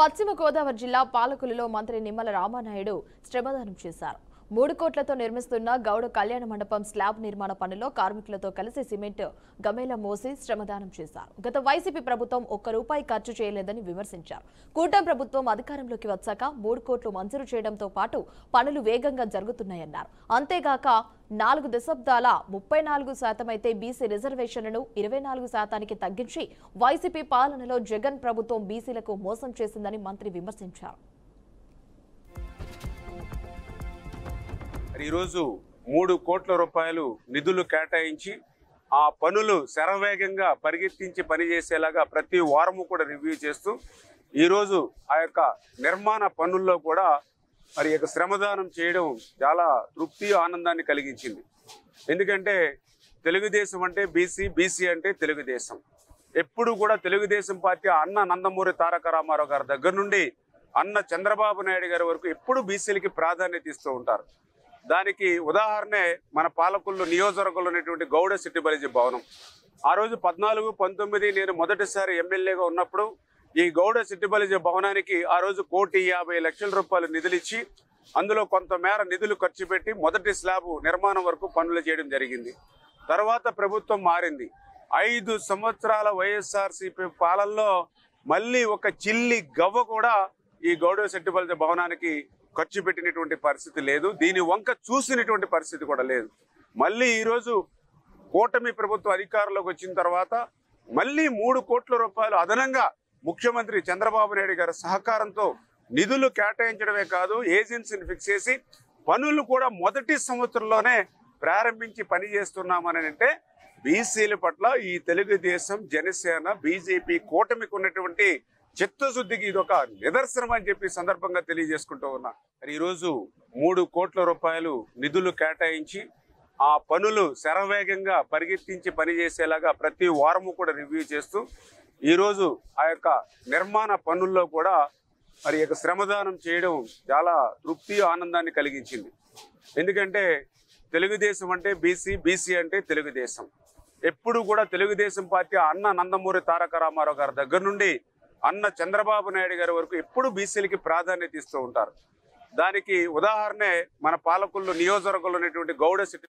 పశ్చిమ గోదావరి జిల్లా పాలకులలో మంత్రి నిమ్మల రామానాయుడు శ్రమదానం చేశారు. 3 కోట్లతో నిర్మిస్తున్న గౌడ కళ్యాణ మండపం స్లాబ్ నిర్మాణ పనుల్లో కార్మికులతో కలిసి సిమెంట్ గమేలా మోసి శ్రమదానం చేశారు. గత వైసీపీ ప్రభుత్వం ₹1 ఖర్చు చేయలేదని విమర్శించారు. కూటమి ప్రభుత్వం అధికారంలోకి వచ్చాక 3 కోట్లు మంజూరు చేయడంతో పాటు పనులు వేగంగా జరుగుతున్నాయన్నారు. అంతేగాక 4 దశాబ్దాల 34% అయితే బీసీ రిజర్వేషన్లను 24%కి తగ్గించి వైసీపీ పాలనలో జగన్ ప్రభుత్వం బీసీలకు మోసం చేసిందని మంత్రి విమర్శించారు. ఈరోజు 3 కోట్ల రూపాయలు నిధులు కేటాయించి ఆ పనులు శరవేగంగా పరిగెత్తించి పనిచేసేలాగా ప్రతి వారము కూడా రివ్యూ చేస్తూ ఈరోజు ఆ యొక్క నిర్మాణ పనుల్లో కూడా మరి శ్రమదానం చేయడం చాలా తృప్తి ఆనందాన్ని కలిగించింది. ఎందుకంటే తెలుగుదేశం అంటే బీసీ, బీసీ అంటే తెలుగుదేశం. ఎప్పుడు కూడా తెలుగుదేశం పార్టీ అన్న నందమూరి తారక రామారావు గారి దగ్గర నుండి అన్న చంద్రబాబు నాయుడు గారి వరకు ఎప్పుడు బీసీలకి ప్రాధాన్యత ఇస్తూ ఉంటారు. దానికి ఉదాహరణే మన పాలకుల్లో నియోజకవర్గంలో ఉన్నటువంటి గౌడ సిట్టిబలిజీ భవనం. ఆ రోజు 14, 19 నేను మొదటిసారి ఎమ్మెల్యేగా ఉన్నప్పుడు ఈ గౌడ సిట్టిబలిజీ భవనానికి ఆ రోజు ₹1,50,00,000 నిధులు ఇచ్చి అందులో కొంతమేర నిధులు ఖర్చు పెట్టి మొదటి స్లాబ్ నిర్మాణం వరకు పనులు చేయడం జరిగింది. తర్వాత ప్రభుత్వం మారింది. 5 సంవత్సరాల వైఎస్ఆర్సీపీ పాలనలో మళ్ళీ ఒక చిల్లి గవ్వ కూడా ఈ గౌడ సిట్టిబలిజీ భవనానికి ఖర్చు పెట్టినటువంటి పరిస్థితి లేదు. దీని వంక చూసినటువంటి పరిస్థితి కూడా లేదు. మళ్ళీ ఈరోజు కూటమి ప్రభుత్వం అధికారంలోకి వచ్చిన తర్వాత మళ్ళీ 3 కోట్ల రూపాయలు అదనంగా ముఖ్యమంత్రి చంద్రబాబు నాయుడు గారి సహకారంతో నిధులు కేటాయించడమే కాదు, ఏజెన్సీని ఫిక్స్ చేసి పనులు కూడా మొదటి సంవత్సరంలోనే ప్రారంభించి పని చేస్తున్నామని అంటే బీసీల పట్ల ఈ తెలుగుదేశం, జనసేన, బీజేపీ కూటమికి ఉన్నటువంటి చిత్తశుద్ధికి ఇదొక నిదర్శనం అని చెప్పి సందర్భంగా తెలియజేసుకుంటూ ఉన్నా. ఈరోజు 3 కోట్ల రూపాయలు నిధులు కేటాయించి ఆ పనులు శరవేగంగా పరిగెత్తించి పనిచేసేలాగా ప్రతి వారము కూడా రివ్యూ చేస్తూ ఈరోజు ఆ యొక్క నిర్మాణ పనుల్లో కూడా మరి శ్రమదానం చేయడం చాలా తృప్తి ఆనందాన్ని కలిగించింది. ఎందుకంటే తెలుగుదేశం అంటే బీసీ, బీసీ అంటే తెలుగుదేశం. ఎప్పుడు కూడా తెలుగుదేశం పార్టీ అన్న నందమూరి తారక రామారావు గారి దగ్గర నుండి అన్న చంద్రబాబు నాయుడు గారి వరకు ఎప్పుడు బీసీలకి ప్రాధాన్యత ఇస్తూ ఉంటారు. దానికి ఉదాహరణే మన పాలకుల్లో నియోజకవర్గంలో ఉన్నటువంటి గౌడ సిటీ